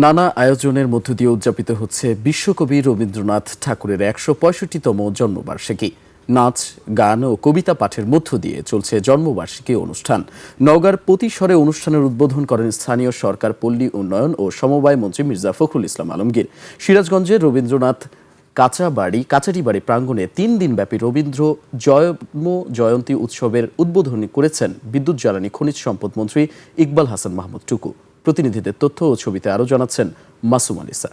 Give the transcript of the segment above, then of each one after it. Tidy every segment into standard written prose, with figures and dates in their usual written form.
নানা আয়োজনের মধ্য দিয়ে উদযাপিত হচ্ছে বিশ্বকবি রবীন্দ্রনাথ ঠাকুরের ১৬৫তম জন্মবার্ষিকী। নাচ, গান ও কবিতা পাঠের মধ্য দিয়ে চলছে জন্মবার্ষিকী অনুষ্ঠান। নওগাঁর পতিস্বরে অনুষ্ঠানের উদ্বোধন করেন স্থানীয় সরকার, পল্লী উন্নয়ন ও সমবায় মন্ত্রী মির্জা ফখরুল ইসলাম আলমগীর। সিরাজগঞ্জের রবীন্দ্রনাথ কাচারিবাড়ি প্রাঙ্গণে ৩ দিনব্যাপী রবীন্দ্র জন্ম জয়ন্তী উৎসবের উদ্বোধন করেছেন বিদ্যুৎ জ্বালানি খনিজ সম্পদ মন্ত্রী ইকবাল হাসান মাহমুদ টুকু। প্রতিনিধিদের তথ্য ও ছবিতে আরও জানাচ্ছেন মাসুম আলিসা।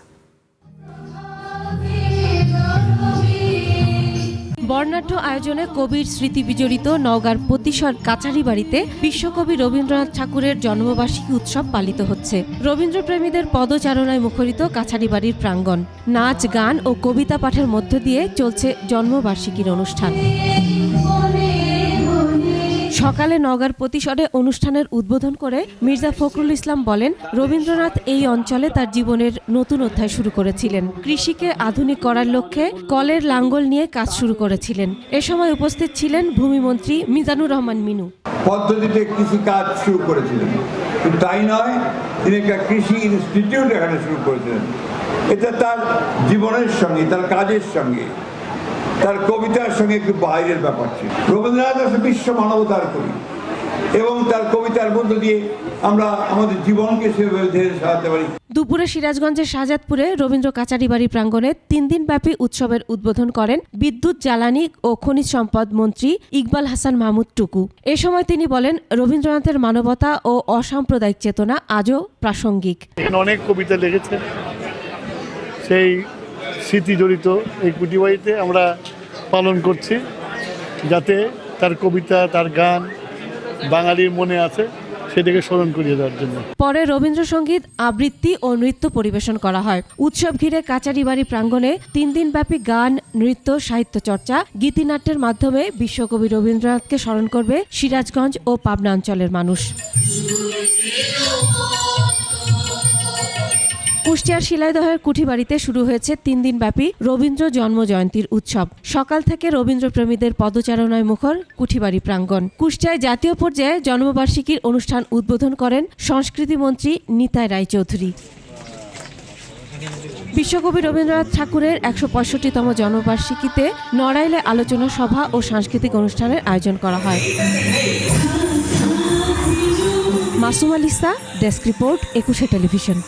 বর্ণাঢ্য আয়োজনে কবির স্মৃতি বিজড়িত নওগাঁর পতিস্বর কাচারিবাড়িতে বিশ্বকবি রবীন্দ্রনাথ ঠাকুরের জন্মবার্ষিকী উৎসব পালিত হচ্ছে। রবীন্দ্রপ্রেমীদের পদচারণায় মুখরিত কাছারিবাড়ির প্রাঙ্গণ। নাচ, গান ও কবিতা পাঠের মধ্য দিয়ে চলছে জন্মবার্ষিকীর অনুষ্ঠান। সকালে নওগাঁর পতিস্বরে অনুষ্ঠানের উদ্বোধন করে মির্জা ফখরুল ইসলাম বলেন, রবীন্দ্রনাথ এই অঞ্চলে তার জীবনের নতুন অধ্যায় শুরু করেছিলেন। কৃষিকে আধুনিক করার লক্ষ্যে কলের লাঙ্গল নিয়ে কাজ শুরু করেছিলেন। এ সময় উপস্থিত ছিলেন ভূমিমন্ত্রী মিজানুর রহমান মিনু। পদ্ধতিতে কৃষি কাজ শুরু করেছিলেন, তাই নয়, তিনি একটা কৃষি ইনস্টিটিউট এখানে শুরু করেছিলেন। এটা তার জীবনের সঙ্গে, তার কাজের সঙ্গে, তার কবিতার সঙ্গে একটু বাইরের ব্যাপার ছিল। রবীন্দ্রনাথ হচ্ছে বিশ্ব মানবতার কবি এবং তার কবিতার মধ্য দিয়ে আমরা আমাদের জীবনকে সেভাবে ধীরে সাজাতে পারি। দুপুরে সিরাজগঞ্জের শাহজাদপুরে রবীন্দ্র কাচারিবাড়ি প্রাঙ্গণে 3 দিনব্যাপী উৎসবের উদ্বোধন করেন বিদ্যুৎ জ্বালানি ও খনিজ সম্পদ মন্ত্রী ইকবাল হাসান মাহমুদ টুকু। এ সময় তিনি বলেন, রবীন্দ্রনাথের মানবতা ও অসাম্প্রদায়িক চেতনা আজও প্রাসঙ্গিক। অনেক কবিতা লিখেছেন, সেই স্মৃতি জড়িত এই কুটিবাড়িতে আমরা পালন করছি, যাতে তার কবিতা, তার গান বাঙালির মনে আছে, সেটাকে স্মরণ করিয়ে দেওয়ার জন্য। পরে রবীন্দ্রসঙ্গীত, আবৃত্তি ও নৃত্য পরিবেশন করা হয়। উৎসব ঘিরে কাচারিবাড়ি প্রাঙ্গণে 3 দিনব্যাপী গান, নৃত্য, সাহিত্য চর্চা, গীতিনাট্যের মাধ্যমে বিশ্বকবি রবীন্দ্রনাথকে স্মরণ করবে সিরাজগঞ্জ ও পাবনা অঞ্চলের মানুষ। কুষ্টিয়ার শিলাইদহের কুঠিবাড়িতে শুরু হয়েছে 3 দিনব্যাপী রবীন্দ্র জন্ম জয়ন্তীর উৎসব। সকাল থেকে রবীন্দ্রপ্রেমীদের পদচারণায় মুখর কুঠিবাড়ি প্রাঙ্গণ। কুষ্টিয়ায় জাতীয় পর্যায়ে জন্মবার্ষিকীর অনুষ্ঠান উদ্বোধন করেন সংস্কৃতি মন্ত্রী নিতাই রায়চৌধুরী। বিশ্বকবি রবীন্দ্রনাথ ঠাকুরের ১৬৫তম জন্মবার্ষিকীতে নড়াইলে আলোচনা সভা ও সাংস্কৃতিক অনুষ্ঠানের আয়োজন করা হয়। Masum আলিসা, desk report, ২১ television.